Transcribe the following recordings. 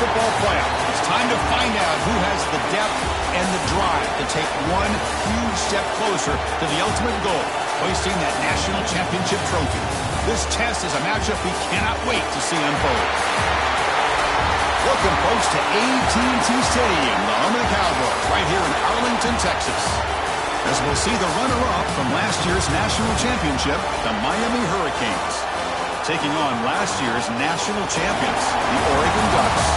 football playoff. It's time to find out who has the depth and the drive to take one huge step closer to the ultimate goal, hoisting that national championship trophy. This test is a matchup we cannot wait to see unfold. Welcome, folks, to AT&T Stadium, the home of the Cowboys, right here in Arlington, Texas. As we'll see the runner-up from last year's national championship, the Miami Hurricanes, taking on last year's national champions, the Oregon Ducks.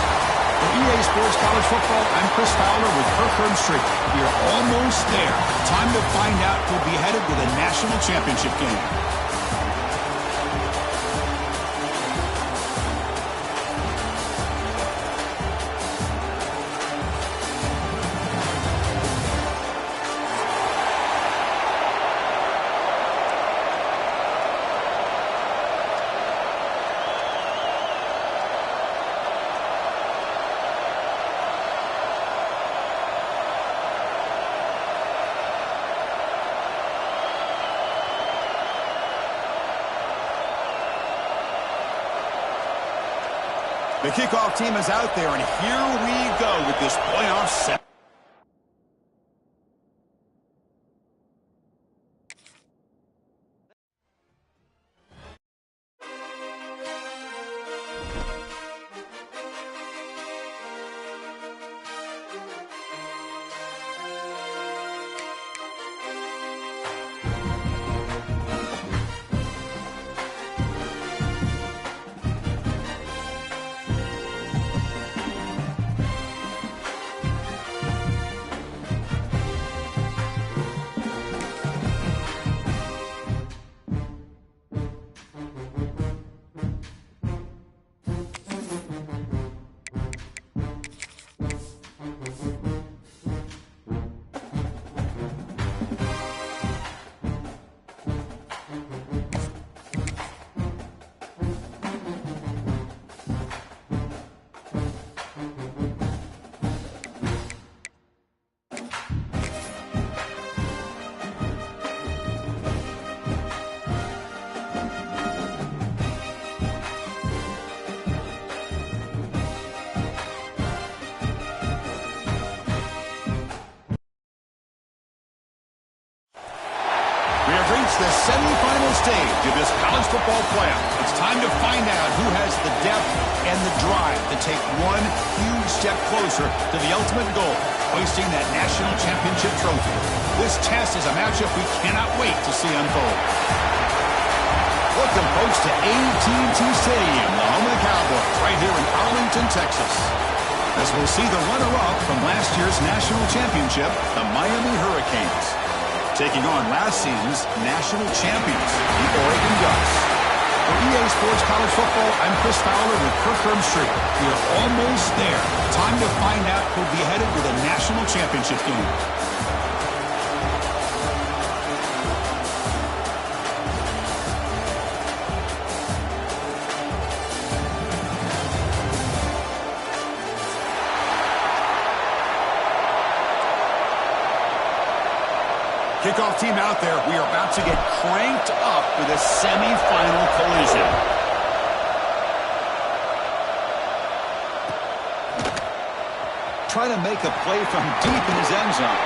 For EA Sports College Football, I'm Chris Fowler with Kirk Herbstreit. We are almost there. Time to find out who'll be headed to the national championship game. The kickoff team is out there, and here we go with this playoff set. The semifinal stage of this college football playoff. It's time to find out who has the depth and the drive to take one huge step closer to the ultimate goal, hoisting that national championship trophy. This test is a matchup we cannot wait to see unfold. Welcome, folks, to AT&T Stadium, the home of the Cowboys, right here in Arlington, Texas. As we'll see the runner-up from last year's national championship, the Miami Hurricanes, taking on last season's national champions, the Oregon Ducks. For EA Sports College Football, I'm Chris Fowler with Kirk Herbstreit. We are almost there. Time to find out who'll be headed to the national championship game. Kickoff team out there. We are about to get cranked up for the semifinal collision. Trying to make a play from deep in his end zone.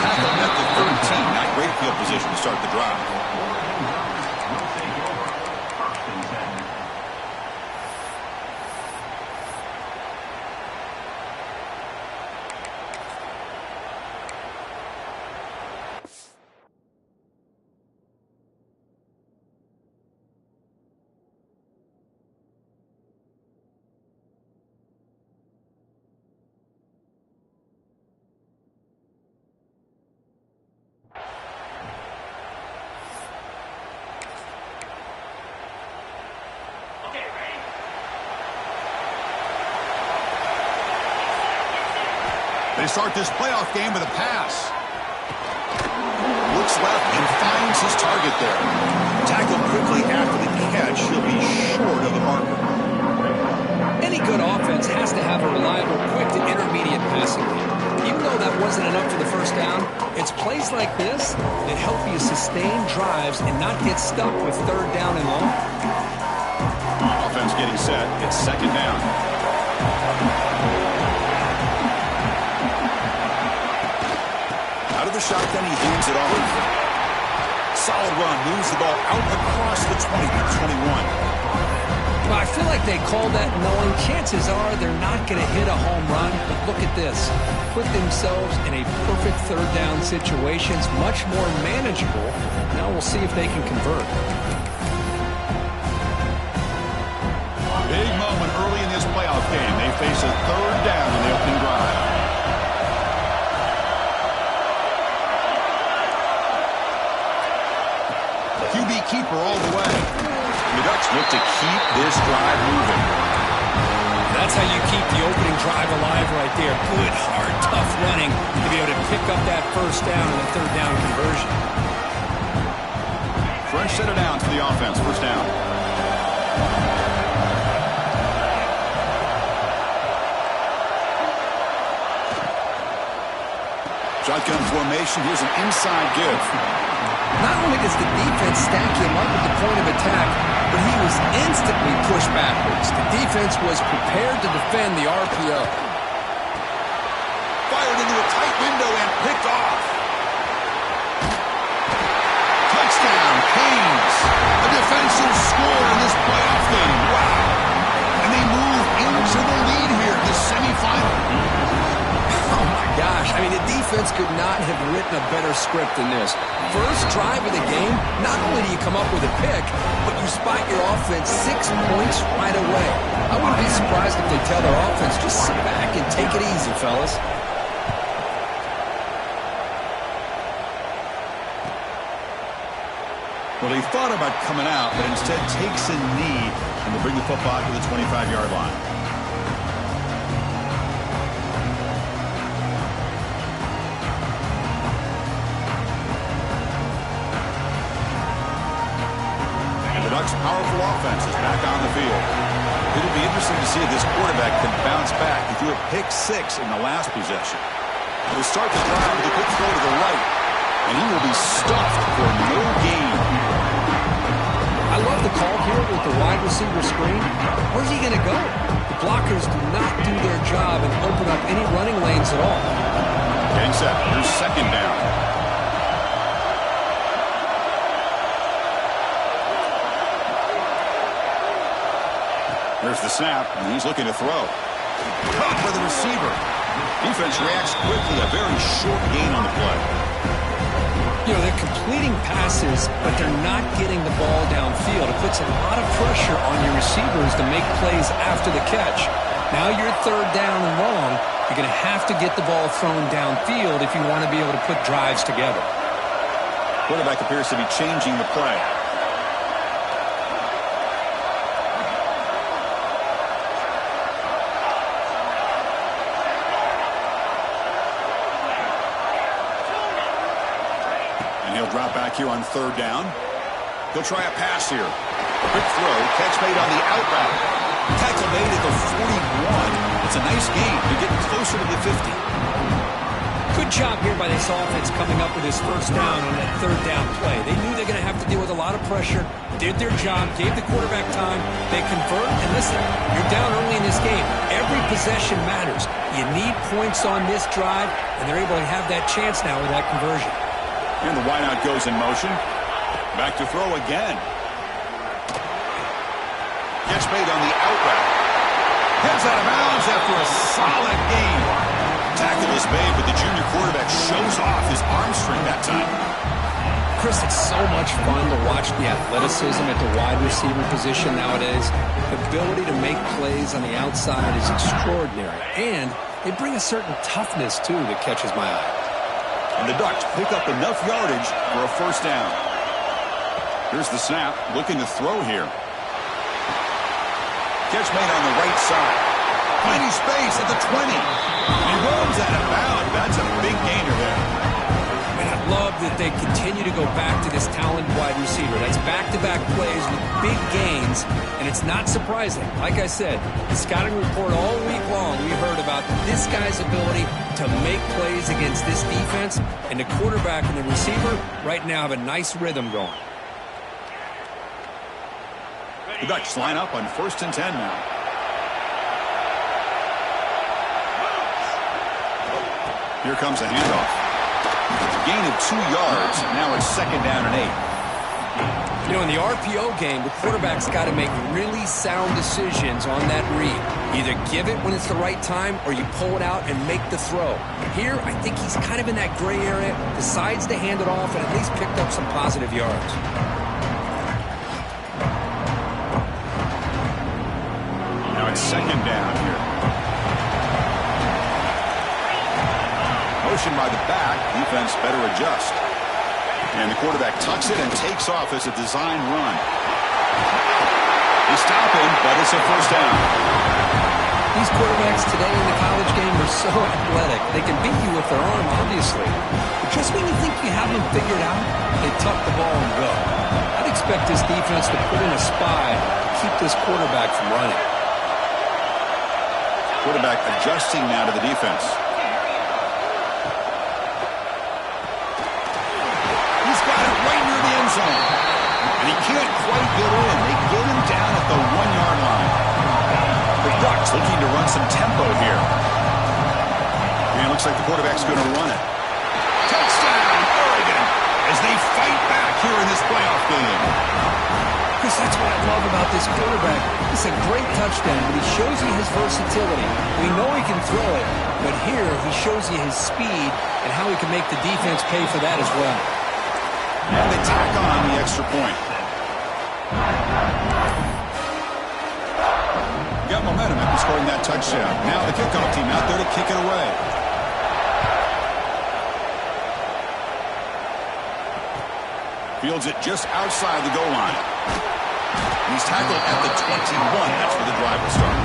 Tackled at the 13. Not great field position to start the drive. They start this playoff game with a pass. Looks left and finds his target there. Tackled quickly after the catch. He'll be short of the marker. Any good offense has to have a reliable, quick to intermediate passing game. Even though that wasn't enough for the first down, it's plays like this that help you sustain drives and not get stuck with third down and long. Offense getting set. It's second down. shotgun, he hands it off. Solid run, moves the ball out across the 20 to 21. Well, I feel like they call that knowing chances are they're not going to hit a home run. But look at this. Put themselves in a perfect third down situation. It's much more manageable. Now we'll see if they can convert. Big moment early in this playoff game. They face a third down in the opening drive. QB keeper all the way. The Ducks look to keep this drive moving. That's how you keep the opening drive alive right there. Good, hard, tough running to be able to pick up that first down and the third down conversion. Fresh set of downs for the offense. First down. Shotgun formation. Here's an inside give. Not only does the defense stack him up at the point of attack, but he was instantly pushed backwards. The defense was prepared to defend the RPO. Fired into a tight window and picked off. Touchdown, Canes. A defensive score in this playoff game. Wow. And they move into the lead here in the semifinal. Oh, my gosh. I mean, the defense could not have written a better script than this. First drive of the game, not only do you come up with a pick, but you spot your offense 6 points right away. I wouldn't be surprised if they tell their offense, just sit back and take it easy, fellas. Well, he thought about coming out, but instead takes a knee and will bring the football to the 25-yard line. Powerful offense is back on the field. It'll be interesting to see if this quarterback can bounce back. He threw a pick 6 in the last possession. He'll start the drive with a quick throw to the right, and he will be stuffed for no gain. I love the call here with the wide receiver screen. Where's he going to go? The blockers do not do their job and open up any running lanes at all. Gang set. Here's second down. There's the snap, and he's looking to throw. Caught by the receiver. Defense reacts quickly. A very short gain on the play. You know, they're completing passes, but they're not getting the ball downfield. It puts a lot of pressure on your receivers to make plays after the catch. Now you're third down and long. You're going to have to get the ball thrown downfield if you want to be able to put drives together. Quarterback appears to be changing the play. Drop back here on third down. He'll try a pass here. Quick throw. Catch made on the out route. Tackle made at the 41. It's a nice gain to get closer to the 50. Good job here by this offense coming up with his first down on that third down play. They knew they're going to have to deal with a lot of pressure, did their job, gave the quarterback time. They convert, and listen, you're down early in this game. Every possession matters. You need points on this drive, and they're able to have that chance now with that conversion. And the wideout goes in motion. Back to throw again. Catch made on the out route. Heads out of bounds after a solid gain. Tackle is made, but the junior quarterback shows off his arm strength that time. Chris, it's so much fun to watch the athleticism at the wide receiver position nowadays. The ability to make plays on the outside is extraordinary. And they bring a certain toughness, too, that catches my eye. And the Ducks pick up enough yardage for a first down. Here's the snap, looking to throw here. Catch made on the right side. Tiny space at the 20. He runs out of bounds. That's a big gainer there. And I love that they continue to go back to this talented wide receiver. That's back-to-back plays with big gains, and it's not surprising. Like I said, the scouting report all week long, we heard about this guy's ability to make plays against this defense, and the quarterback and the receiver right now have a nice rhythm going. The Ducks line up on 1st and 10 now. Here comes a handoff. gain of 2 yards. Now it's 2nd down and 8. You know, in the RPO game, the quarterback's got to make really sound decisions on that read. Either give it when it's the right time or you pull it out and make the throw. Here, I think he's kind of in that gray area, decides to hand it off and at least picked up some positive yards. Now it's 2nd down here. Motion by the back. Defense better adjust. And the quarterback tucks it and takes off as a design run. They stop him, but it's a 1st down. These quarterbacks today in the college game are so athletic. They can beat you with their arm, obviously. But just when you think you have them figured out, they tuck the ball and go. I'd expect this defense to put in a spy to keep this quarterback from running. Quarterback adjusting now to the defense. And he can't quite get in. They get him down at the 1-yard line. The Ducks looking to run some tempo here. And it looks like the quarterback's going to run it. Touchdown, Oregon, as they fight back here in this playoff game. Chris, that's what I love about this quarterback. It's a great touchdown, but he shows you his versatility. We know he can throw it, but here he shows you his speed and how he can make the defense pay for that as well. And they tack on the extra point. Got momentum after scoring that touchdown. Now the kickoff team out there to kick it away. Fields it just outside the goal line. And he's tackled at the 21. That's where the drive will start.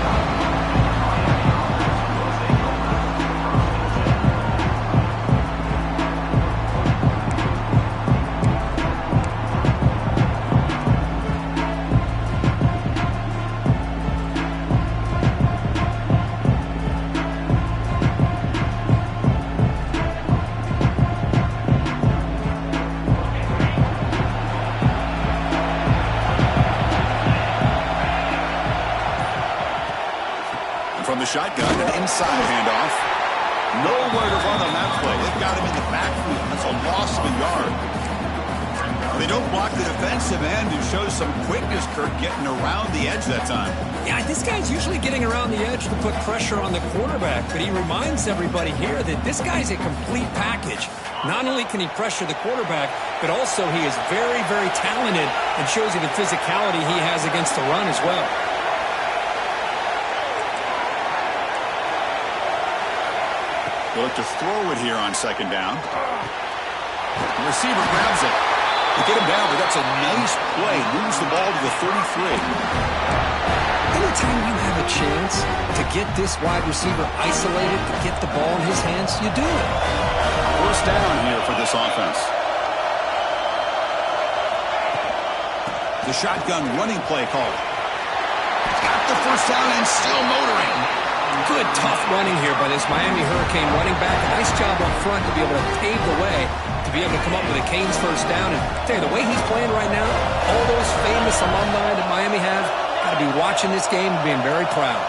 Shotgun and inside handoff. Nowhere to run on that play. They've got him in the backfield. That's a loss of a yard. They don't block the defensive end, who shows some quickness, Kirk, getting around the edge that time. Yeah, this guy's usually getting around the edge to put pressure on the quarterback, but he reminds everybody here that this guy's a complete package. Not only can he pressure the quarterback, but also he is very, very talented and shows you the physicality he has against the run as well. They'll look to throw it here on 2nd down. The receiver grabs it. They get him down, but that's a nice play. Moves the ball to the 33. Anytime you have a chance to get this wide receiver isolated, to get the ball in his hands, you do it. 1st down here for this offense. The shotgun running play call. Got the 1st down and still motoring. Good, tough running here by this Miami Hurricane running back. A nice job up front to be able to pave the way, to be able to come up with a Canes 1st down. And tell you, the way he's playing right now, all those famous alumni that Miami have, got to be watching this game and being very proud.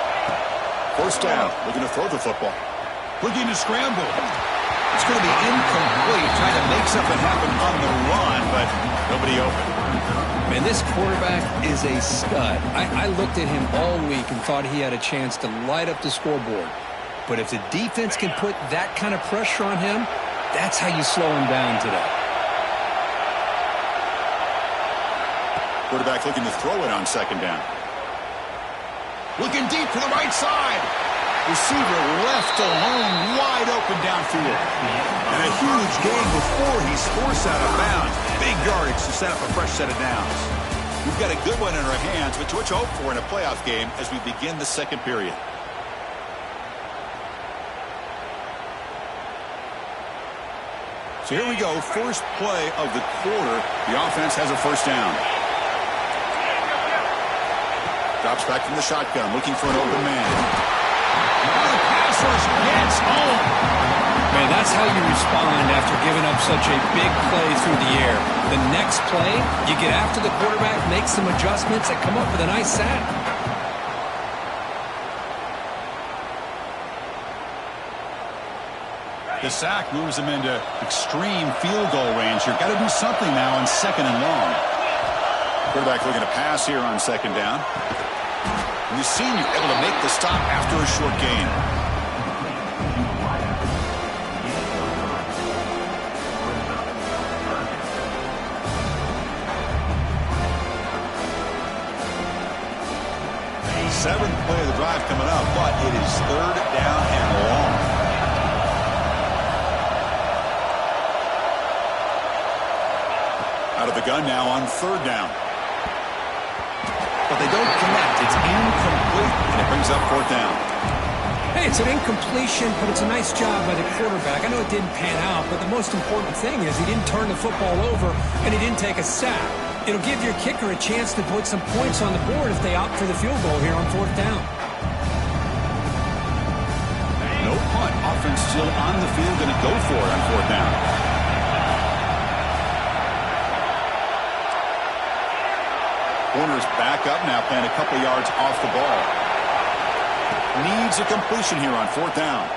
1st down, looking to throw the football. Looking to scramble. It's going to be incomplete, trying to make something happen on the run, but nobody open. Man, this quarterback is a stud. I looked at him all week and thought he had a chance to light up the scoreboard. But if the defense can put that kind of pressure on him, that's how you slow him down today. Quarterback looking to throw it on 2nd down. Looking deep to the right side. Receiver left alone, wide open downfield. And a huge gain before he's forced out of bounds. Big yardage to set up a fresh set of downs. We've got a good one in our hands, but what you hope for in a playoff game as we begin the 2nd period. So here we go, first play of the quarter. The offense has a 1st down. Drops back from the shotgun, looking for an open man. The pass rush gets home. Man, that's how you respond after giving up such a big play through the air. The next play, you get after the quarterback, make some adjustments, and come up with a nice sack. The sack moves him into extreme field goal range. You've got to do something now on 2nd and long. Quarterback looking to pass here on 2nd down. And the senior able to make the stop after a short gain. Seventh play of the drive coming up, but it is 3rd down and long. Out of the gun now on 3rd down. But they don't connect. It's incomplete, and it brings up 4th down. Hey, it's an incompletion, but it's a nice job by the quarterback. I know it didn't pan out, but the most important thing is he didn't turn the football over, and he didn't take a sack. It'll give your kicker a chance to put some points on the board if they opt for the field goal here on 4th down. No punt. Offense still on the field, going to go for it on 4th down. Corner's back up now, playing a couple yards off the ball. Needs a completion here on 4th down.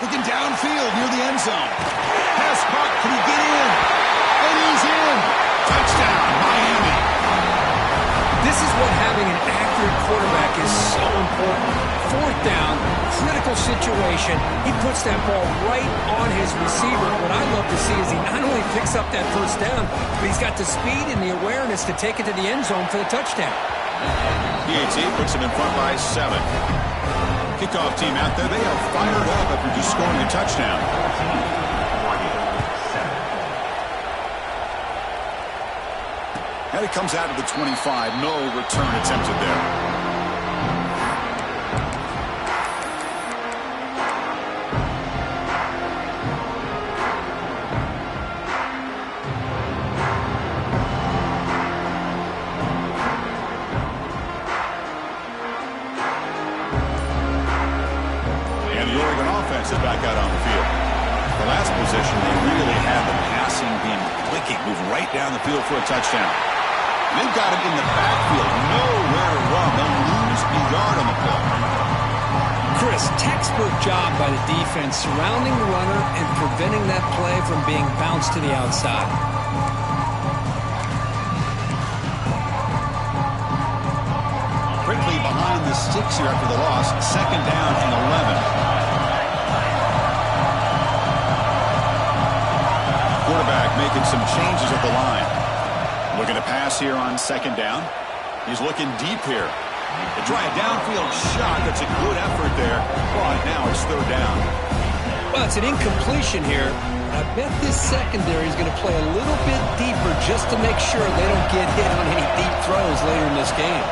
Looking downfield near the end zone. Pass caught. Can he get in? And he's in. Touchdown, Miami. This is what having an accurate quarterback is so important. 4th down, critical situation. He puts that ball right on his receiver. What I love to see is he not only picks up that 1st down, but he's got the speed and the awareness to take it to the end zone for the touchdown. PAT puts him in front by 7. Kickoff team out there. They are fired up after just scoring a touchdown. And it comes out of the 25. No return attempted there. Is back out on the field. The last possession, they really had the passing being clicking, move right down the field for a touchdown. They've got him in the backfield, nowhere to run. They'll lose a yard on the play. Chris, textbook job by the defense surrounding the runner and preventing that play from being bounced to the outside. Quickly behind the sticks here after the loss, 2nd down and 11. Quarterback making some changes at the line. Looking to pass here on 2nd down. He's looking deep here. They try a downfield shot. That's a good effort there. But now it's 3rd down. Well, it's an incompletion here. I bet this secondary is going to play a little bit deeper just to make sure they don't get hit on any deep throws later in this game.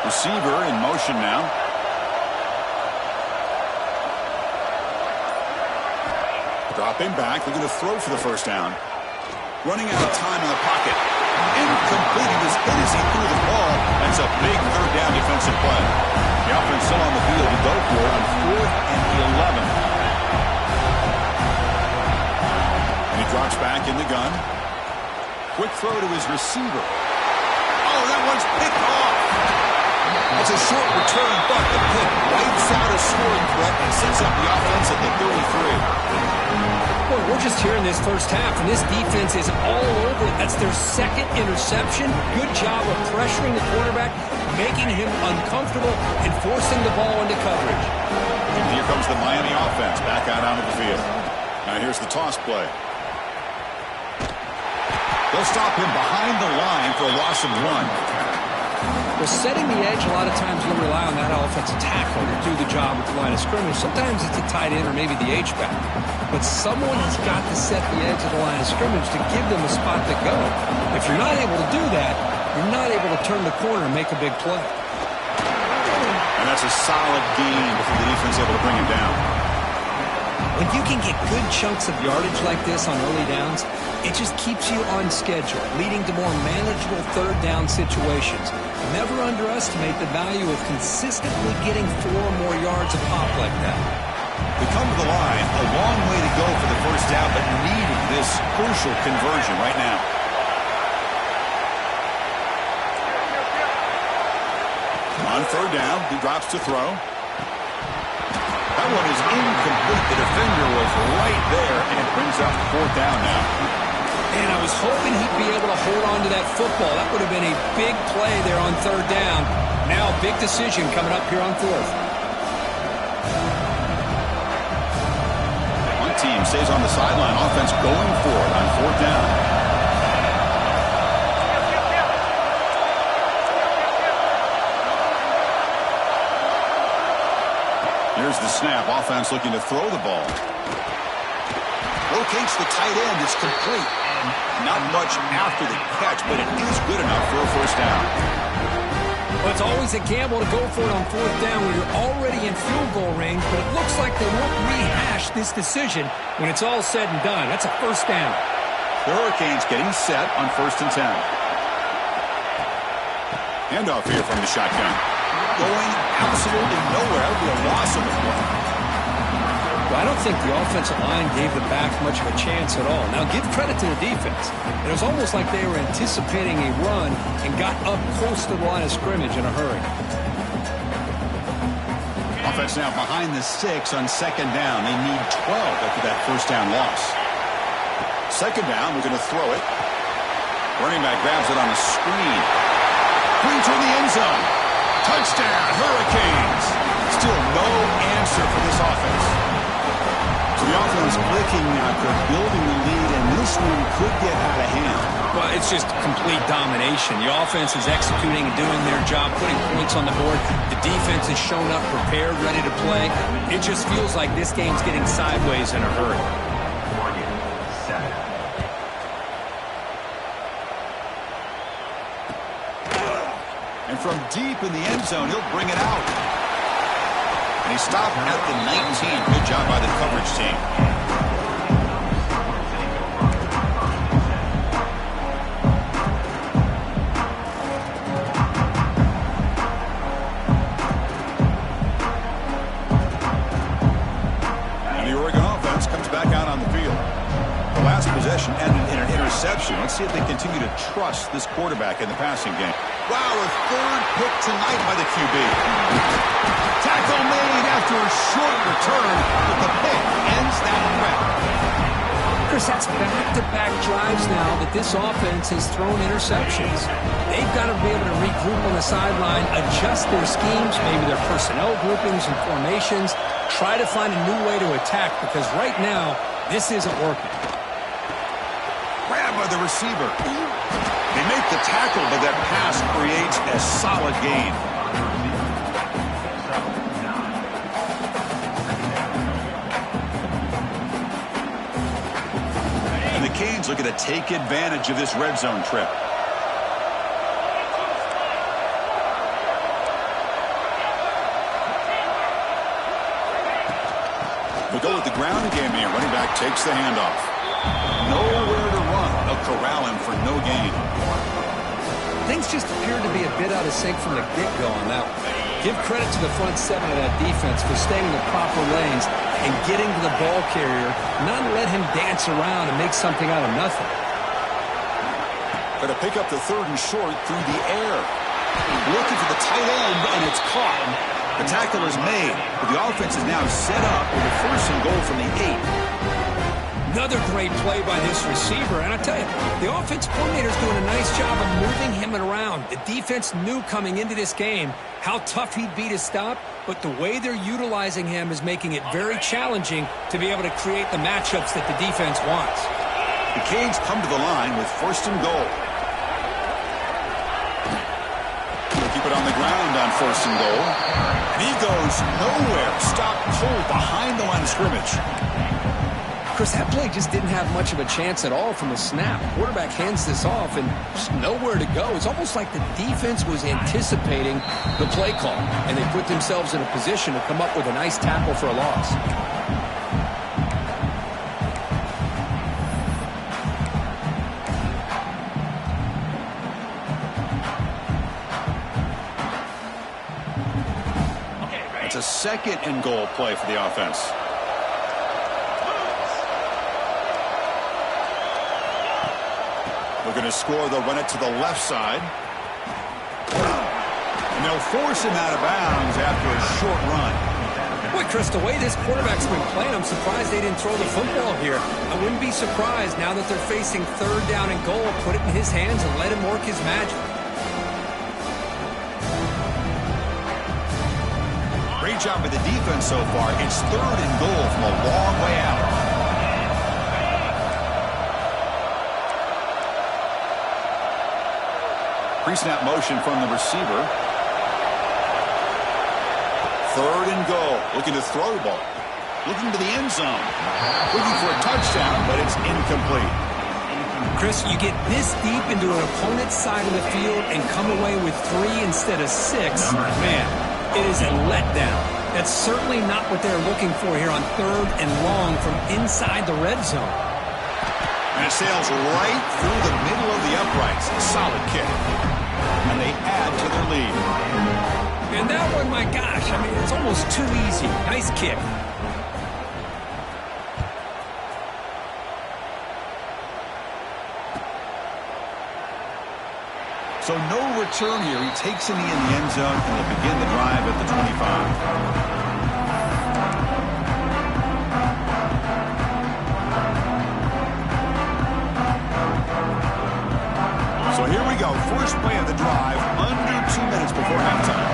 Receiver in motion now. Dropping back, looking to throw for the 1st down. Running out of time in the pocket. Incomplete. He was hit as he threw the ball. That's a big 3rd down defensive play. The offense still on the field to go for it on 4th and 11. And he drops back in the gun. Quick throw to his receiver. Oh, that one's picked off. It's a short return, but the pick wipes out a scoring threat and sets up the offense at the 33. Well, we're just here in this first half, and this defense is all over. That's their 2nd interception. Good job of pressuring the quarterback, making him uncomfortable, and forcing the ball into coverage. And here comes the Miami offense back out onto the field. Now here's the toss play. They'll stop him behind the line for a loss of 1. Well, setting the edge, a lot of times you'll rely on that offensive tackle to do the job at the line of scrimmage. Sometimes it's a tight end or maybe the H-back. But someone has got to set the edge of the line of scrimmage to give them a spot to go. If you're not able to do that, you're not able to turn the corner and make a big play. And that's a solid gain before the defense able to bring him down. When you can get good chunks of yardage like this on early downs, it just keeps you on schedule, leading to more manageable third down situations. Never underestimate the value of consistently getting 4 or more yards a pop like that. We come to the line, a long way to go for the first down, but needing this crucial conversion right now. On third down, he drops to throw. That one is incomplete. The defender was right there, and it brings up fourth down now. And I was hoping he'd be able to hold on to that football. That would have been a big play there on third down. Now, big decision coming up here on fourth. One team stays on the sideline. Offense going for it on fourth down. Here's the snap. Offense looking to throw the ball. Locates the tight end. It's complete. Not much after the catch, but it is good enough for a first down. Well, it's always a gamble to go for it on fourth down when you're already in field goal range, but it looks like they won't rehash this decision when it's all said and done. That's a first down. The Hurricanes getting set on 1st and 10. Handoff here from the shotgun. Going absolutely nowhere. That would be a loss of the play. Well, I don't think the offensive line gave the back much of a chance at all. Now, give credit to the defense. It was almost like they were anticipating a run and got up close to the line of scrimmage in a hurry. Offense now behind the 6 on 2nd down. They need 12 after that first down loss. 2nd down, we're going to throw it. Running back grabs it on a screen. Green to the end zone. Touchdown, Hurricanes. Still no answer for this offense. So the offense clicking after building the lead, and this one could get out of hand. Well, it's just complete domination. The offense is executing and doing their job, putting points on the board. The defense has shown up prepared, ready to play. It just feels like this game's getting sideways in a hurry. And from deep in the end zone, he'll bring it out. And he stopped at the 19. Good job by the coverage team. And the Oregon offense comes back out on the field. The last possession ended in an interception. Let's see if they continue to trust this quarterback in the passing game. Wow, a 3rd pick tonight by the QB. Tackle made after a short return, but the pick ends that threat. Chris, that's back-to-back drives now that this offense has thrown interceptions. They've got to be able to regroup on the sideline, adjust their schemes, maybe their personnel groupings and formations, try to find a new way to attack, because right now, this isn't working. Grab by the receiver. They make the tackle, but that pass creates a solid gain. And the Canes looking to take advantage of this red zone trip. We go with the ground game here. Running back takes the handoff. Nowhere to run. They'll corral him for no gain. Things just appeared to be a bit out of sync from the get-go on that one. Give credit to the front 7 of that defense for staying in the proper lanes and getting to the ball carrier, not let him dance around and make something out of nothing. Going to pick up the 3rd and short through the air. Looking for the tight end, and it's caught. The tackle is made, but the offense is now set up with a 1st and goal from the 8. Another great play by this receiver, and I tell you, the offense coordinator's doing a nice job of moving him around. The defense knew coming into this game how tough he'd be to stop, but the way they're utilizing him is making it very challenging to be able to create the matchups that the defense wants. The Canes come to the line with 1st and goal. They'll keep it on the ground on 1st and goal. And he goes nowhere. Stopped cold behind the line of scrimmage. Chris, that play just didn't have much of a chance at all from the snap. Quarterback hands this off and just nowhere to go. It's almost like the defense was anticipating the play call, and they put themselves in a position to come up with a nice tackle for a loss. It's a second and goal play for the offense. We're going to score. They'll run it to the left side. And they'll force him out of bounds after a short run. Boy, Chris, the way this quarterback's been playing, I'm surprised they didn't throw the football here. I wouldn't be surprised now that they're facing third down and goal. Put it in his hands and let him work his magic. Great job by the defense so far. It's third and goal from a long way out. Pre-snap motion from the receiver. Third and goal. Looking to throw the ball. Looking to the end zone. Looking for a touchdown, but it's incomplete. Chris, you get this deep into an opponent's side of the field and come away with 3 instead of 6. Man, it is a letdown. That's certainly not what they're looking for here on third and long from inside the red zone. And it sails right through the middle of the uprights. A solid kick. And they add to their lead. And that one, my gosh, I mean, it's almost too easy. Nice kick. So no return here. He takes a knee in the end zone, and they'll begin the drive at the 25. So here we go. First play of the drive, under 2 minutes before halftime.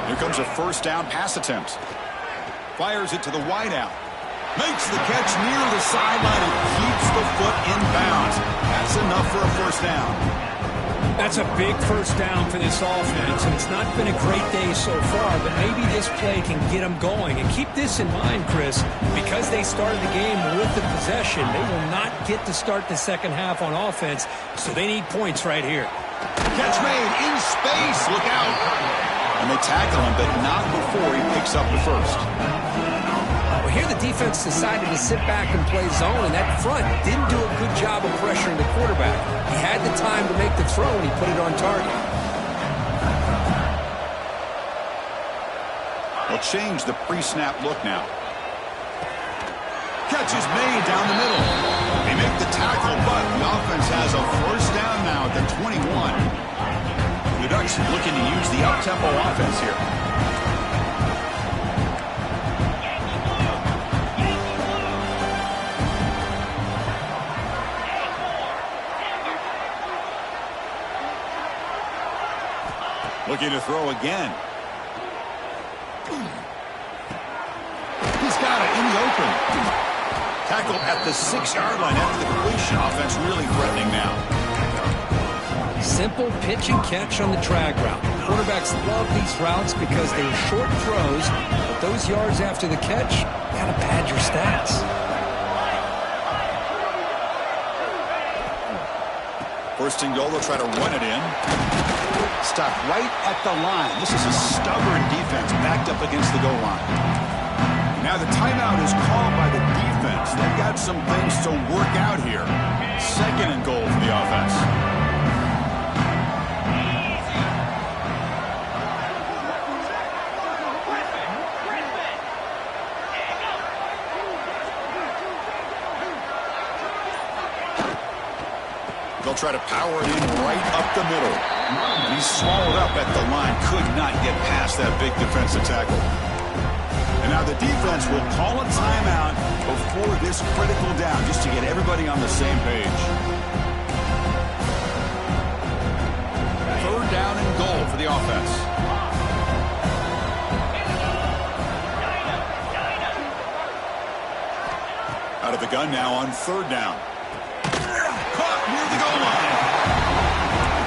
Here comes a first down pass attempt. Fires it to the wideout. Makes the catch near the sideline and keeps the foot in bounds. That's enough for a first down. That's a big first down for this offense, and it's not been a great day so far, but maybe this play can get them going. And keep this in mind, Chris, because they started the game with the possession, they will not get to start the second half on offense, so they need points right here. Catch made in space. Look out. And they tackle him, but not before he picks up the first. Well, here the defense decided to sit back and play zone, and that front didn't do a good job of pressuring the quarterback. He had the time to make the throw, and he put it on target. They'll change the pre-snap look now. Catch is made down the middle. They make the tackle, but the offense has a first down now at the 21. The Ducks looking to use the up-tempo offense here. Looking to throw again. He's got it in the open. Tackled at the 6-yard line after the completion. Offense really threatening now. Simple pitch and catch on the drag route. Quarterbacks love these routes because they're short throws, but those yards after the catch gotta pad your stats. First and goal, they'll try to run it in. Stopped right at the line. This is a stubborn defense backed up against the goal line. Now the timeout is called by the defense. They've got some things to work out here. Second and goal for the offense. They'll try to power it in right up the middle. He's swallowed up at the line. Could not get past that big defensive tackle. And now the defense will call a timeout before this critical down, just to get everybody on the same page. Third down and goal for the offense. Out of the gun now on third down. Caught near the goal line.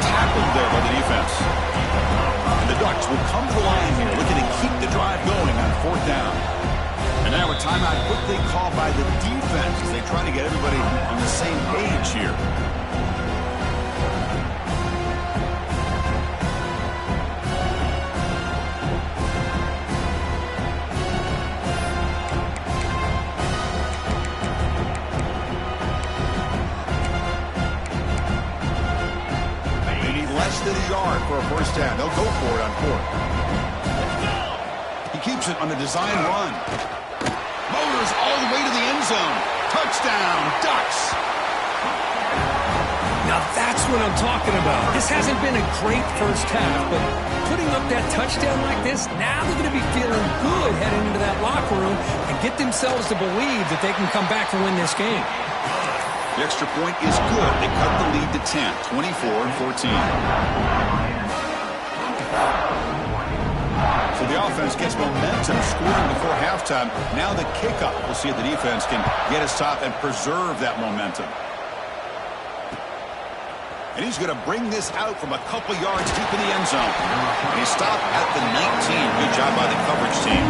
Tackled there by the defense. And the Ducks will come to the line here, looking to keep the drive going on fourth down. And now a timeout quickly called by the defense as they try to get everybody on the same page here. Less than a yard for a first down. They'll go for it on fourth. Keeps it on a design run. Motors all the way to the end zone. Touchdown, Ducks. Now that's what I'm talking about. This hasn't been a great first half, but putting up that touchdown like this, now they're going to be feeling good heading into that locker room and get themselves to believe that they can come back and win this game. The extra point is good. They cut the lead to 10, 24-14. So the offense gets momentum scoring before halftime. Now the kickoff. We'll see if the defense can get us top and preserve that momentum. And he's going to bring this out from a couple yards deep in the end zone. And he stopped at the 19. Good job by the coverage team.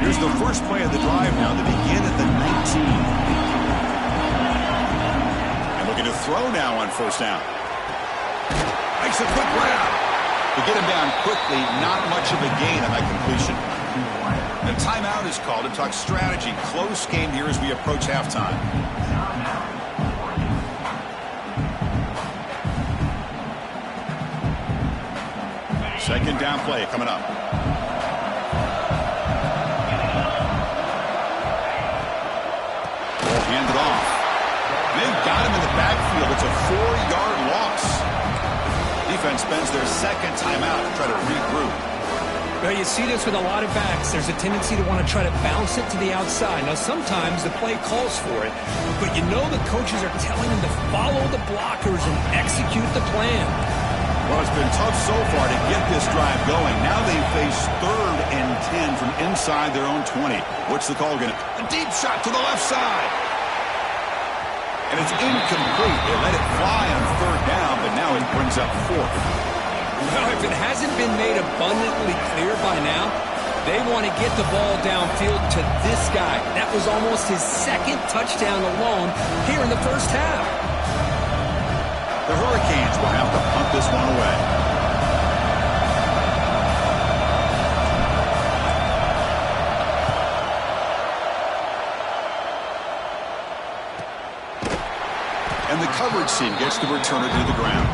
Here's the first play of the drive now. They begin at the 19. Looking to throw now on first down. Makes a quick grab. To get him down quickly, not much of a gain on that completion. The timeout is called to talk strategy. Close game here as we approach halftime. Second down play coming up. Ball handed off. They've got him in the backfield. It's a 4-yard loss. Defense spends their second timeout to try to regroup. Well, you see this with a lot of backs. There's a tendency to want to try to bounce it to the outside. Now, sometimes the play calls for it, but you know the coaches are telling them to follow the blockers and execute the plan. Well, it's been tough so far to get this drive going. Now they face 3rd and 10 from inside their own 20. What's the call going to? A deep shot to the left side. And it's incomplete. They let it fly on 3rd down, but now it brings up 4th. Well, if it hasn't been made abundantly clear by now, they want to get the ball downfield to this guy. That was almost his second touchdown alone here in the first half. The Hurricanes will have to punt this one away. And the coverage team gets the returner to the ground.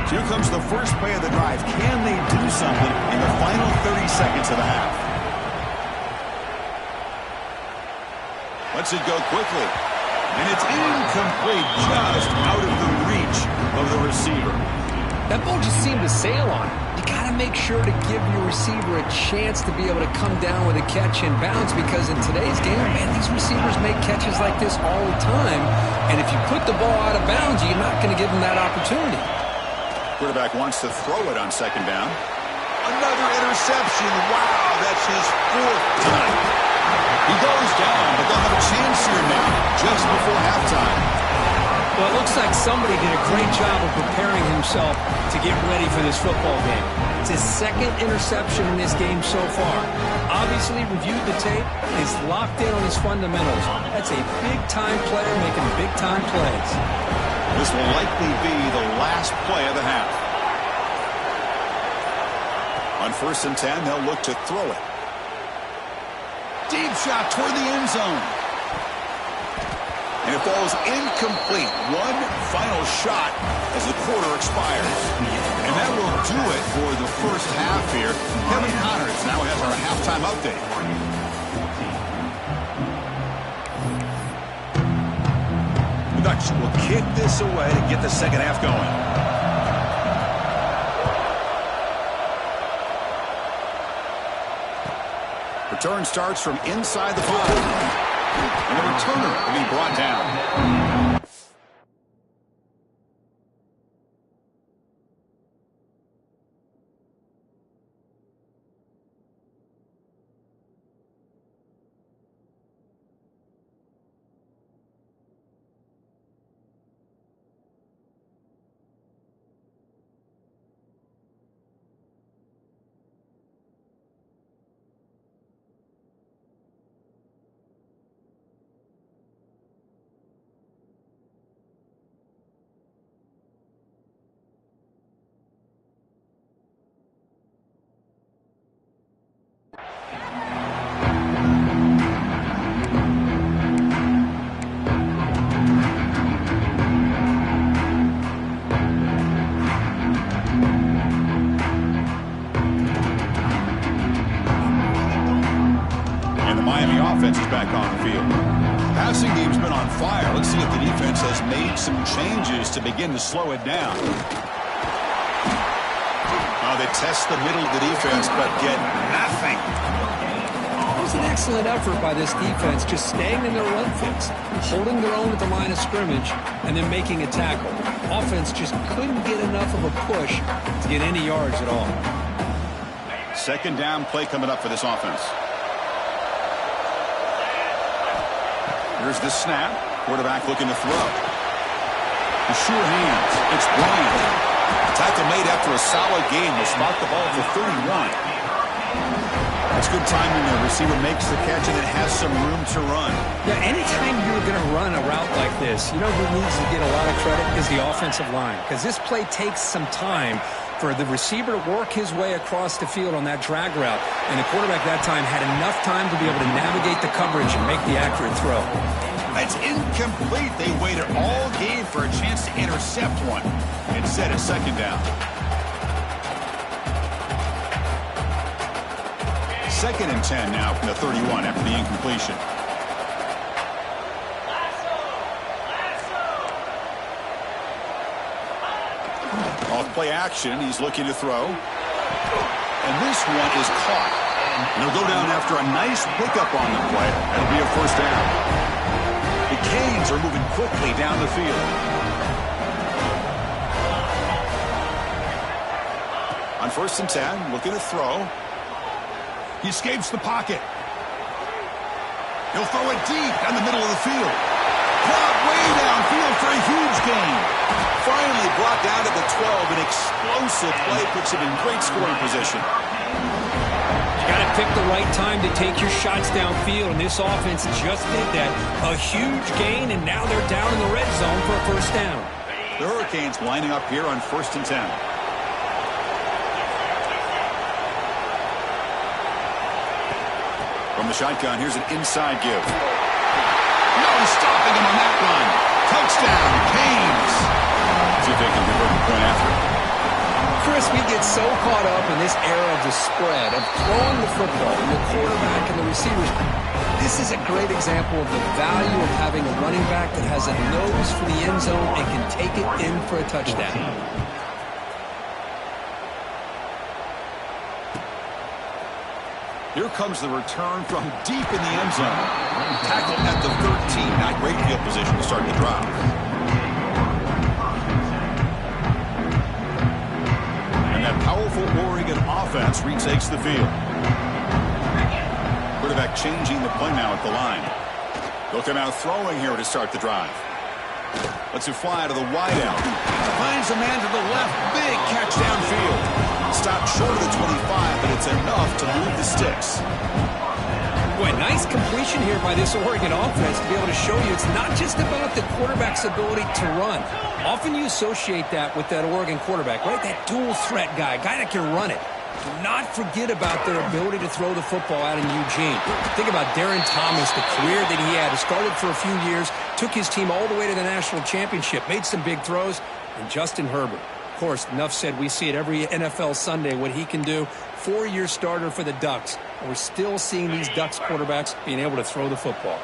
Here comes the first play of the drive. Can they do something in the final 30 seconds of the half? Lets it go quickly. And it's incomplete, just out of the reach of the receiver. That ball just seemed to sail on it. You got to make sure to give your receiver a chance to be able to come down with a catch and bounce, because in today's game, man, these receivers make catches like this all the time. And if you put the ball out of bounds, you're not going to give them that opportunity. Quarterback wants to throw it on second down. Another interception. Wow, that's his 4th tonight. He goes down, but they'll have a chance here now, just before halftime. Well, it looks like somebody did a great job of preparing himself to get ready for this football game. It's his 2nd interception in this game so far. Obviously reviewed the tape, is locked in on his fundamentals. That's a big-time player making big-time plays. This will likely be the last play of the half. On 1st and 10, they'll look to throw it. Deep shot toward the end zone. And it falls incomplete. One final shot as the quarter expires. And that will do it for the first half here. Kevin Connors now has our halftime update. The Ducks will kick this away to get the second half going. Return starts from inside the 5. And the returner will be brought down. offense is back on the field. Passing game's been on fire. Let's see if the defense has made some changes to begin to slow it down. They test the middle of the defense, but get nothing. It was an excellent effort by this defense, just staying in their run fix, holding their own at the line of scrimmage, and then making a tackle. Offense just couldn't get enough of a push to get any yards at all. Second down play coming up for this offense. Here's the snap. Quarterback looking to throw. The sure hands. It's Bryant. Tackle made after a solid game. Will spot the ball for 31. That's good timing. The receiver makes the catch and it has some room to run. Yeah, anytime you're going to run a route like this, you know who needs to get a lot of credit is the offensive line. Because this play takes some time for the receiver to work his way across the field on that drag route. And the quarterback that time had enough time to be able to navigate the coverage and make the accurate throw. It's incomplete. They waited all game for a chance to intercept one. Instead, it's second down. Second and 10 now from the 31 after the incompletion. Off play action. He's looking to throw. And this one is caught. And he'll go down after a nice pickup on the play. That'll be a first down. The Canes are moving quickly down the field. On first and 10, looking to throw. He escapes the pocket. He'll throw it deep down the middle of the field. Brought way downfield for a huge gain. Finally brought down to the 12. An explosive play puts him in great scoring position. Got to pick the right time to take your shots downfield, and this offense just did that. A huge gain, and now they're down in the red zone for a first down. The Hurricanes lining up here on first and 10. From the shotgun, here's an inside give. No stopping him on that run. Touchdown, Canes. See if they can convert the point after. Chris, we get so caught up in this era of the spread, of throwing the football, and the quarterback and the receivers. This is a great example of the value of having a running back that has a nose for the end zone and can take it in for a touchdown. Here comes the return from deep in the end zone. Tackled at the 13. Not great field position to start the drive. And that powerful Oregon offense retakes the field. Quarterback changing the play now at the line. They'll come out throwing here to start the drive. Lets it fly to the wideout. Finds a man to the left. Big catch downfield. Stopped short of the 25, but it's enough to move the sticks. Boy, nice completion here by this Oregon offense to be able to show you it's not just about the quarterback's ability to run. Often you associate that with that Oregon quarterback, right? That dual threat guy that can run it. Do not forget about their ability to throw the football out in Eugene. Think about Darren Thomas, the career that he had. He started for a few years, took his team all the way to the national championship, made some big throws, and Justin Herbert. Of course, enough said, we see it every NFL Sunday what he can do. 4-year starter for the Ducks. And we're still seeing these Ducks quarterbacks being able to throw the football.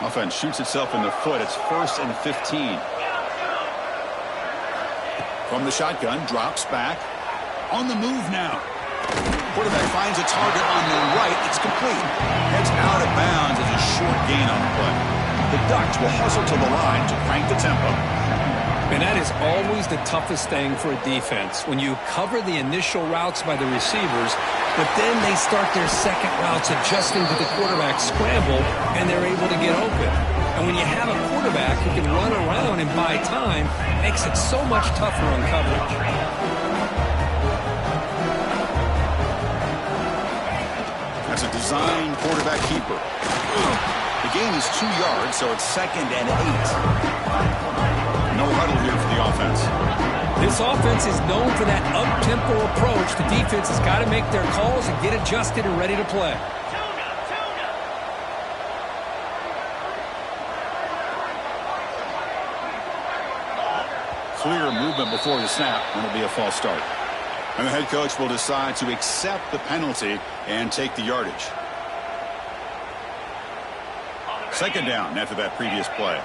Offense shoots itself in the foot. It's 1st and 15. From the shotgun, drops back. On the move now. Quarterback finds a target on the right. It's complete. It's out of bounds as a short gain on the play. The Ducks will hustle to the line to crank the tempo. And that is always the toughest thing for a defense. When you cover the initial routes by the receivers, but then they start their second routes adjusting to the quarterback scramble, and they're able to get open. And when you have a quarterback who can run around and buy time, it makes it so much tougher on coverage. That's a design quarterback keeper. The gain is 2 yards, so it's 2nd and 8. No huddle here for the offense. This offense is known for that up-tempo approach. The defense has got to make their calls and get adjusted and ready to play. Clear movement before the snap, and it'll be a false start. And the head coach will decide to accept the penalty and take the yardage. Second down after that previous play.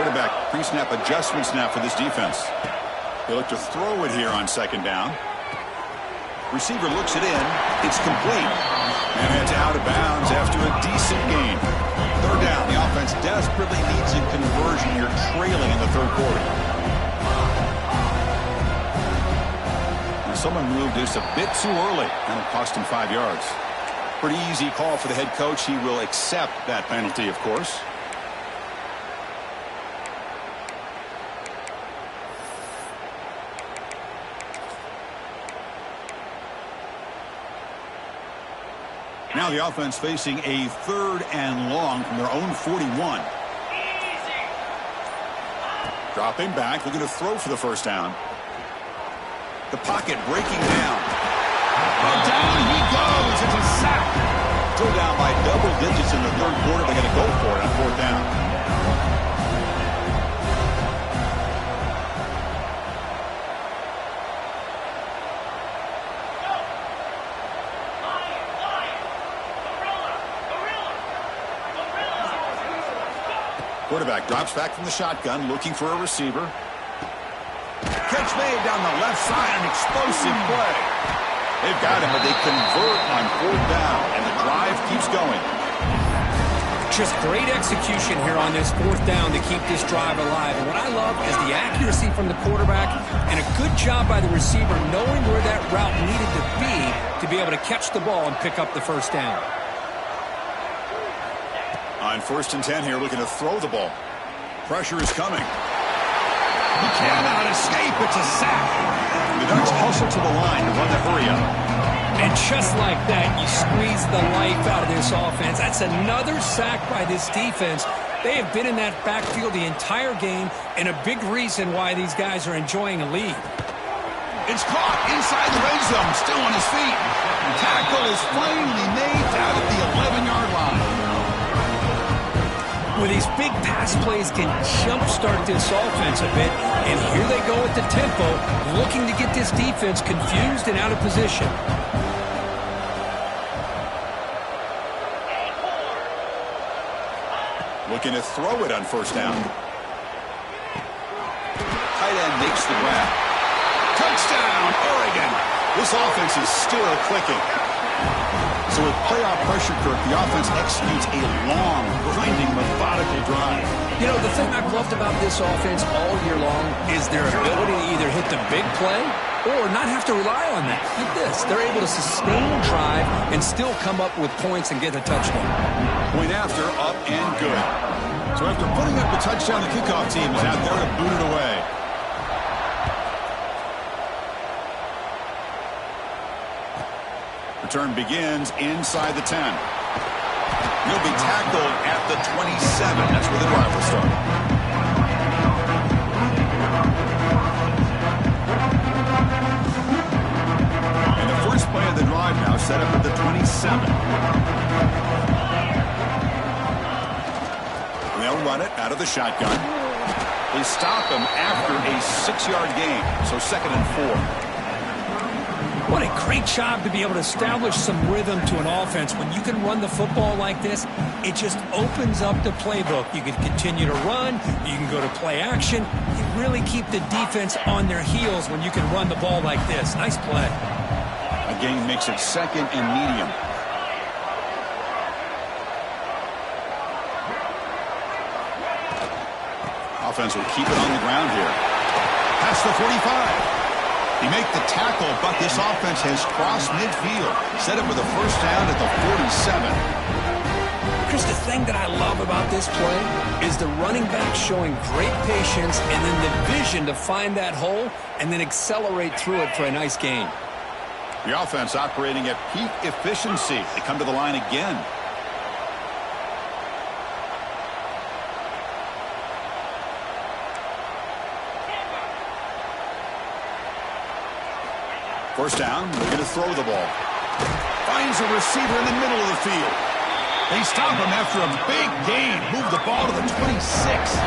Quarterback pre-snap adjustments now for this defense. They look to throw it here on second down. Receiver looks it in. It's complete. And it's out of bounds after a decent gain. Third down. The offense desperately needs a conversion here, trailing in the third quarter. And someone moved this a bit too early, and it cost him 5 yards. Pretty easy call for the head coach. He will accept that penalty, of course. Now the offense facing a third and long from their own 41. Dropping back, looking to throw for the first down. The pocket breaking down. And down he goes. It's a sack. Still down by double digits in the third quarter. They're going to go for it on fourth down. Quarterback drops back from the shotgun, looking for a receiver. Catch made down the left side, an explosive play. They've got him, but they convert on fourth down, and the drive keeps going. Just great execution here on this fourth down to keep this drive alive. And what I love is the accuracy from the quarterback and a good job by the receiver knowing where that route needed to be able to catch the ball and pick up the first down. On 1st and 10 here, looking to throw the ball. Pressure is coming. He cannot escape. It's a sack. The Ducks hustle to the line to run the hurry up. And just like that, you squeeze the life out of this offense. That's another sack by this defense. They have been in that backfield the entire game, and a big reason why these guys are enjoying a lead. It's caught inside the red zone, still on his feet. The tackle is finally made out at the 11-yard line. Where these big pass plays can jumpstart this offense a bit. And here they go at the tempo, looking to get this defense confused and out of position. Looking to throw it on first down. Tight end makes the grab. Touchdown, Oregon! This offense is still clicking. So with playoff pressure, Kirk, the offense executes a long, grinding, methodical drive. You know, the thing I've loved about this offense all year long is their ability to either hit the big play or not have to rely on that. Like this. They're able to sustain a drive and still come up with points and get a touchdown. Point after, up and good. So after putting up the touchdown, the kickoff team is out there to boot it away. Return begins inside the 10. He'll be tackled at the 27. That's where the drive will start. And the first play of the drive now set up at the 27. And they'll run it out of the shotgun. They stop him after a 6-yard gain, so 2nd and 4. What a great job to be able to establish some rhythm to an offense. When you can run the football like this, it just opens up the playbook. You can continue to run. You can go to play action. You really keep the defense on their heels when you can run the ball like this. Nice play. A gain makes it 2nd and medium. Offense will keep it on the ground here. Past the 45. He make the tackle, but this offense has crossed midfield. Set up with a first down at the 47. Chris, the thing that I love about this play is the running back showing great patience and then the vision to find that hole and then accelerate through it for a nice gain. The offense operating at peak efficiency. They come to the line again. First down, they're going to throw the ball. Finds a receiver in the middle of the field. They stop him after a big gain. Move the ball to the 26.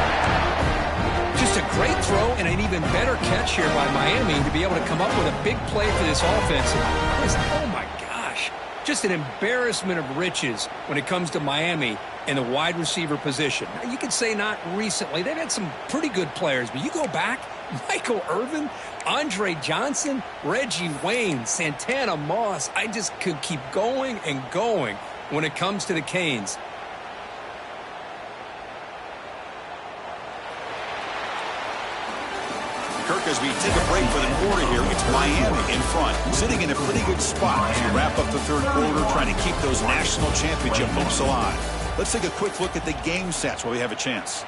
Just a great throw and an even better catch here by Miami to be able to come up with a big play for this offense. Oh, my gosh. Just an embarrassment of riches when it comes to Miami in the wide receiver position. Now, you could say not recently. They've had some pretty good players, but you go back, Michael Irvin, Andre Johnson, Reggie Wayne, Santana Moss. I just could keep going and going when it comes to the Canes. Kirk, as we take a break for the quarter here, it's Miami in front, sitting in a pretty good spot as we wrap up the third quarter, trying to keep those national championship hopes alive. Let's take a quick look at the game sets while we have a chance.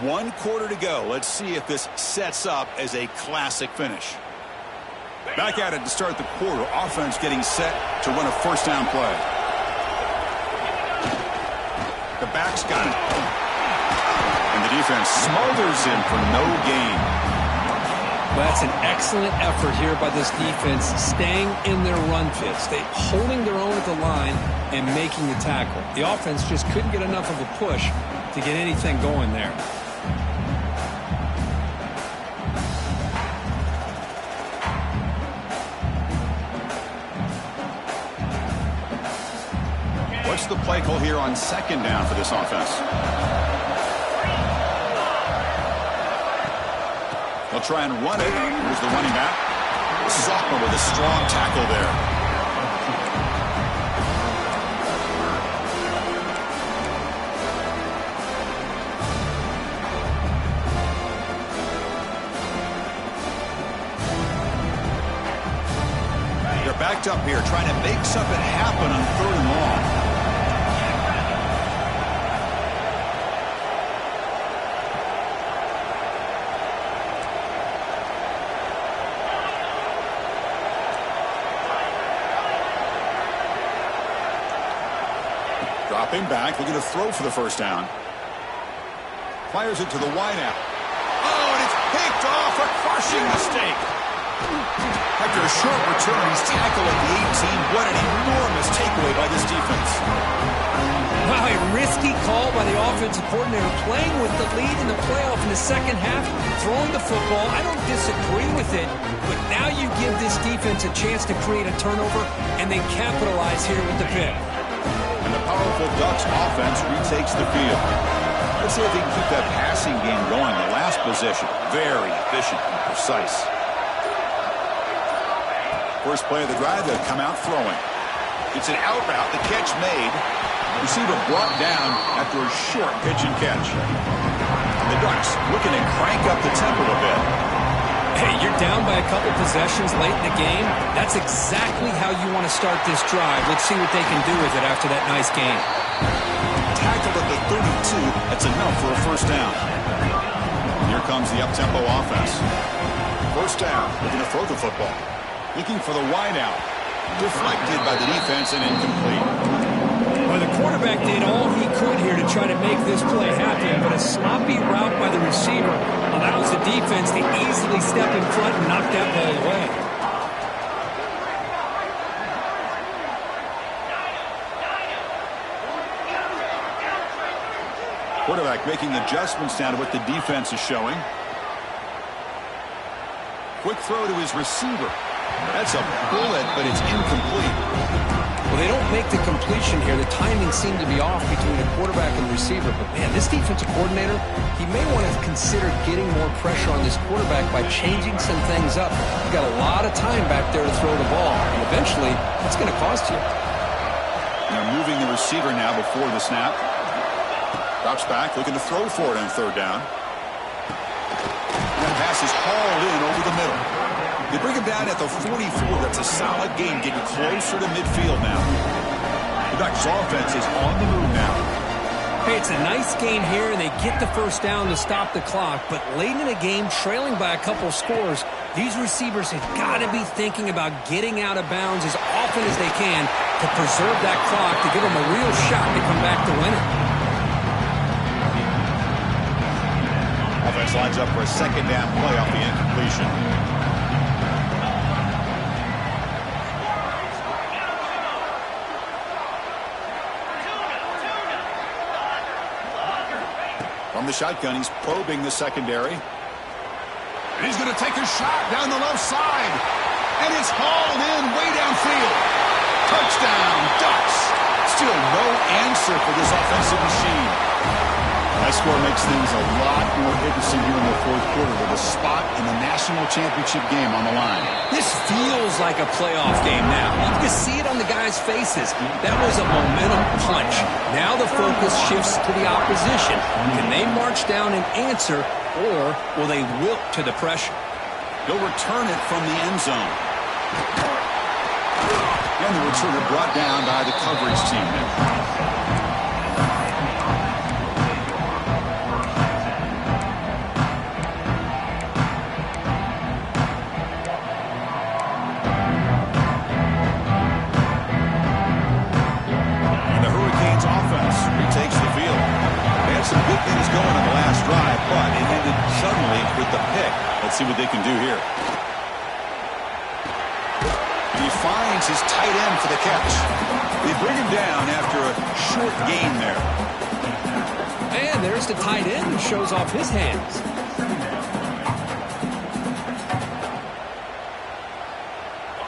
1 quarter to go. Let's see if this sets up as a classic finish. Back at it to start the quarter. Offense getting set to run a first down play. The back's got it. And the defense smothers him for no gain. Well, that's an excellent effort here by this defense, staying in their run fits. They holding their own at the line and making the tackle. The offense just couldn't get enough of a push to get anything going there. What's the play call here on second down for this offense? They'll try and run it. Here's the running back. Sophomore with a strong tackle there. They're backed up here, trying to make something happen on 3rd and long. Dropping back, looking to throw for the first down. Fires it to the wideout. Oh, and it's picked off, a crushing mistake. After a short return, he's tackled at the 18. What an enormous takeaway by this defense. Wow, a risky call by the offensive coordinator, playing with the lead in the playoff in the second half, throwing the football. I don't disagree with it, but now you give this defense a chance to create a turnover, and they capitalize here with the pick. And the powerful Ducks offense retakes the field. Let's see if they can keep that passing game going. The last possession, very efficient and precise. First play of the drive, they'll come out throwing. It's an out route, the catch made. Receiver brought down after a short pitch and catch. The Ducks looking to crank up the tempo a bit. Hey, you're down by a couple possessions late in the game. That's exactly how you want to start this drive. Let's see what they can do with it after that nice game. Tackled at the 32. That's enough for a first down. Here comes the up-tempo offense. First down. Looking to throw the football. Looking for the wideout. Deflected by the defense and incomplete. Well, the quarterback did all he could here to try to make this play happen, but a sloppy route by the receiver allows the defense to easily step in front and knock that ball away. Quarterback making adjustments down to what the defense is showing. Quick throw to his receiver. That's a bullet, but it's incomplete. Well, they don't make the completion here. The timing seemed to be off between the quarterback and the receiver. But, man, this defensive coordinator, he may want to consider getting more pressure on this quarterback by changing some things up. You've got a lot of time back there to throw the ball. And eventually, it's going to cost you. They're moving the receiver now before the snap. Drops back, looking to throw for it on 3rd down. That pass is hauled in over the middle. They bring him down at the 44. That's a solid gain, getting closer to midfield now. The Ducks offense is on the move now. Hey, it's a nice gain here, and they get the first down to stop the clock. But late in the game, trailing by a couple scores, these receivers have got to be thinking about getting out of bounds as often as they can to preserve that clock, to give them a real shot to come back to win it. Offense lines up for a second down play off the incompletion. From the shotgun, he's probing the secondary. And he's going to take a shot down the left side. And it's hauled in way downfield. Touchdown, Ducks. Still no answer for this offensive machine. That score makes things a lot more interesting here in the fourth quarter with a spot in the national championship game on the line. This feels like a playoff game now. You can see it on the guys' faces. That was a momentum punch. Now the focus shifts to the opposition. Can they march down and answer, or will they wilt to the pressure? He'll return it from the end zone. And the returner brought down by the coverage team. Takes the field. They had some good things going on the last drive, but it ended suddenly with the pick. Let's see what they can do here. He finds his tight end for the catch. They bring him down after a short gain there. And there's the tight end who shows off his hands.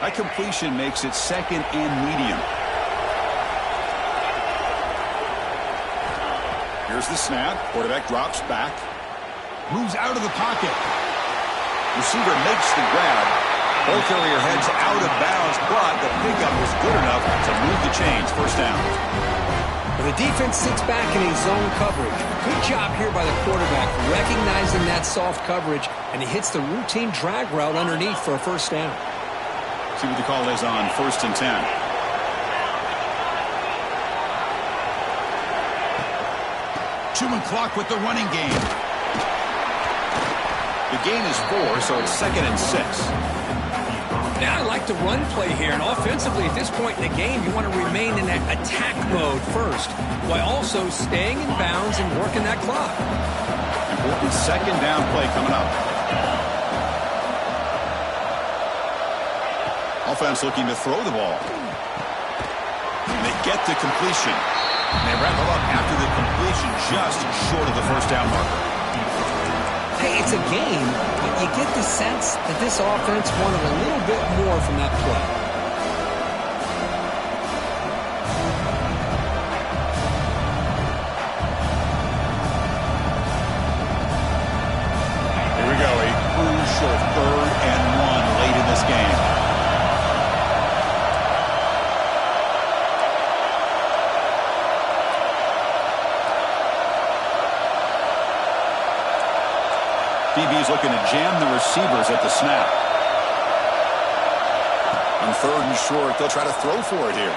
That completion makes it second and medium. Here's the snap. Quarterback drops back. Moves out of the pocket. Receiver makes the grab. Ball carrier heads out of bounds, but the pickup was good enough to move the chains. First down. Well, the defense sits back in a zone coverage. Good job here by the quarterback, recognizing that soft coverage, and he hits the routine drag route underneath for a first down. See what the call is on 1st and 10. Chewing clock with the running game. The gain is 4, so it's 2nd and 6. Now I like the run play here, and offensively at this point in the game, you want to remain in that attack mode first, while also staying in bounds and working that clock. Important 2nd down play coming up. Offense looking to throw the ball. And they get the completion. And they wrap it up after the completion just short of the first down marker. Hey, it's a game, but you get the sense that this offense wanted a little bit more from that play. Here we go, a crucial 3rd and 1 late in this game. DB's looking to jam the receivers at the snap. On 3rd and short, they'll try to throw for it here.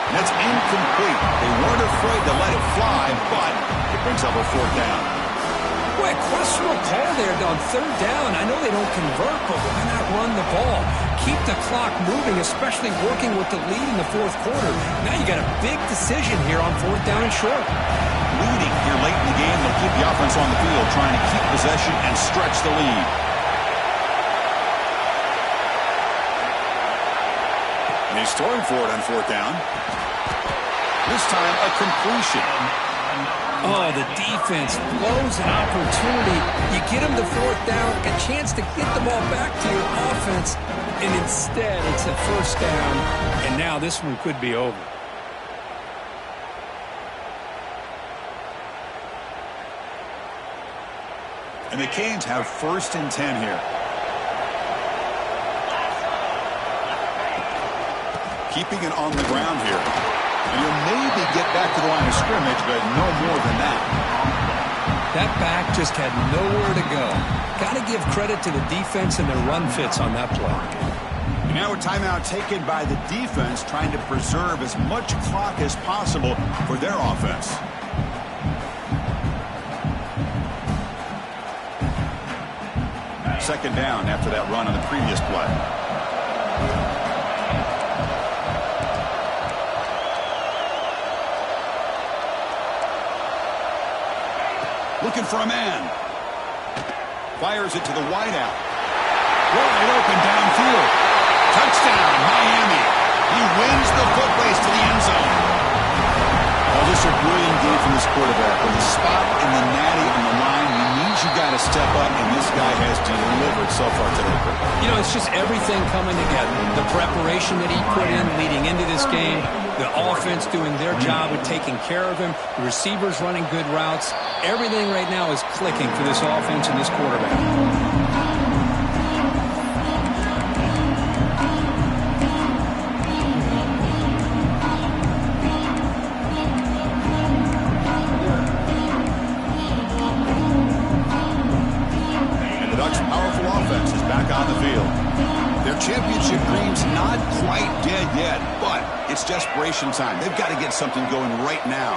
And that's incomplete. They weren't afraid to let it fly, but it brings up a 4th down. Boy, questionable call there on 3rd down. I know they don't convert, but why not run the ball? Keep the clock moving, especially working with the lead in the 4th quarter. Now you got a big decision here on 4th down and short. Leading here late in the game, they'll keep the offense on the field, trying to keep possession and stretch the lead. And he's throwing for it on 4th down. This time, a completion. Oh, the defense blows an opportunity. You get them to 4th down, a chance to get the ball back to your offense, and instead it's a 1st down, and now this one could be over. And the Canes have 1st and 10 here. Keeping it on the ground here. And you'll maybe get back to the line of scrimmage, but no more than that. That back just had nowhere to go. Got to give credit to the defense and their run fits on that play. And now a timeout taken by the defense, trying to preserve as much clock as possible for their offense. Second down after that run on the previous play. Looking for a man. Fires it to the wideout. Wide open downfield. Touchdown, Miami. He wins the foot race to the end zone. Oh, just a brilliant game from this quarterback. With a spot in the natty on the line, he means you got to to step up, and this guy has delivered so far today. You know, it's just everything coming together. The preparation that he put in leading into this game, the offense doing their job of taking care of him, the receivers running good routes. Everything right now is clicking for this offense and this quarterback. Championship dream's not quite dead yet, but it's desperation time. They've got to get something going right now.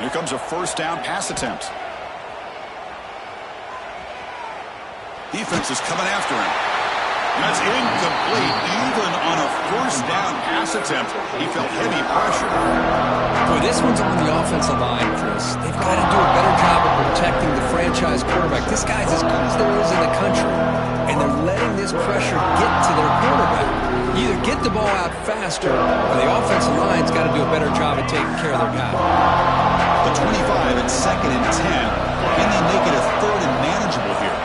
Here comes a first down pass attempt. Defense is coming after him. That's incomplete. Even on a first down pass attempt, he felt heavy pressure. Boy, this one's on the offensive line, Chris. They've got to do a better job of protecting the franchise quarterback. This guy's as good as there is in the country, and they're letting this pressure get to their quarterback. You either get the ball out faster, or the offensive line's got to do a better job of taking care of their guy. The 25 at 2nd and 10. Can they make it a 3rd and manageable here?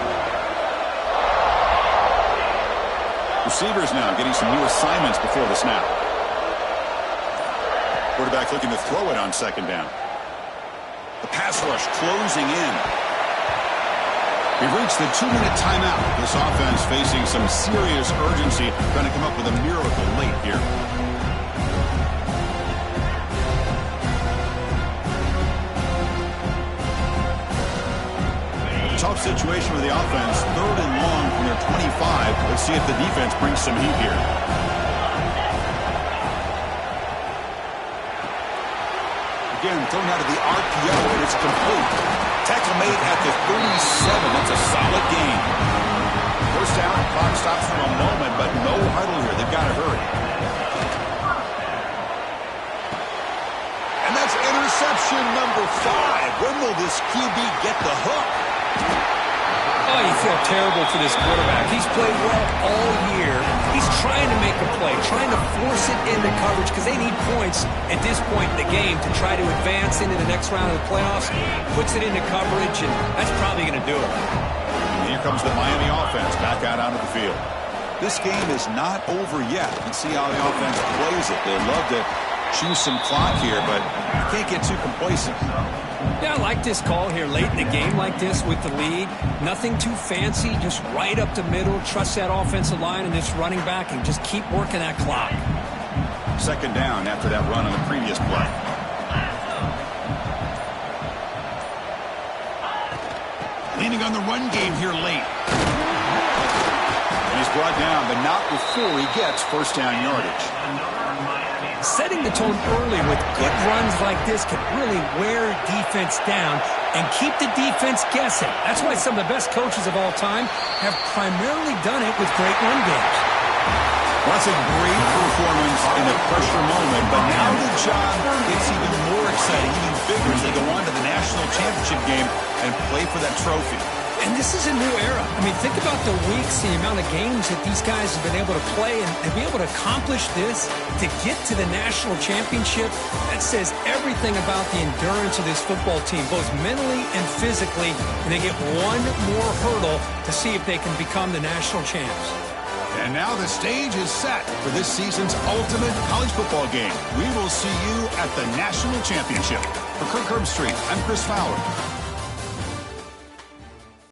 Receivers now getting some new assignments before the snap. Quarterback looking to throw it on 2nd down. The pass rush closing in. We've reached the 2-minute timeout. This offense facing some serious urgency, trying to come up with a miracle late here. Tough situation with the offense. 3rd and long from their 25. Let's see if the defense brings some heat here. Again, thrown out of the RPO, and it's complete. Tackle made at the 37. That's a solid gain. First down, clock stops for a moment, but no huddle here. They've got to hurry. And that's interception number 5. When will this QB get the hook? Oh, you feel terrible for this quarterback. He's played well all year. He's trying to make a play, trying to force it into coverage because they need points at this point in the game to try to advance into the next round of the playoffs. Puts it into coverage, and that's probably going to do it. And here comes the Miami offense back out onto the field. This game is not over yet. Let's see how the offense plays it. They love to choose some clock here, but you can't get too complacent. Yeah, I like this call here late in the game like this with the lead. Nothing too fancy, just right up the middle. Trust that offensive line and this running back and just keep working that clock. 2nd down after that run on the previous play. Leaning on the run game here late. And he's brought down, but not before he gets first down yardage. Setting the tone early with good runs like this can really wear defense down and keep the defense guessing. That's why some of the best coaches of all time have primarily done it with great run games. Well, that's a great performance in a pressure moment, but now the job gets even more exciting, even bigger as they go on to the national championship game and play for that trophy. And this is a new era. I mean, think about the weeks, the amount of games that these guys have been able to play, and to be able to accomplish this, to get to the national championship, that says everything about the endurance of this football team, both mentally and physically, and they get one more hurdle to see if they can become the national champs. And now the stage is set for this season's ultimate college football game. We will see you at the national championship. For Kirk Herbstreit, I'm Chris Fowler.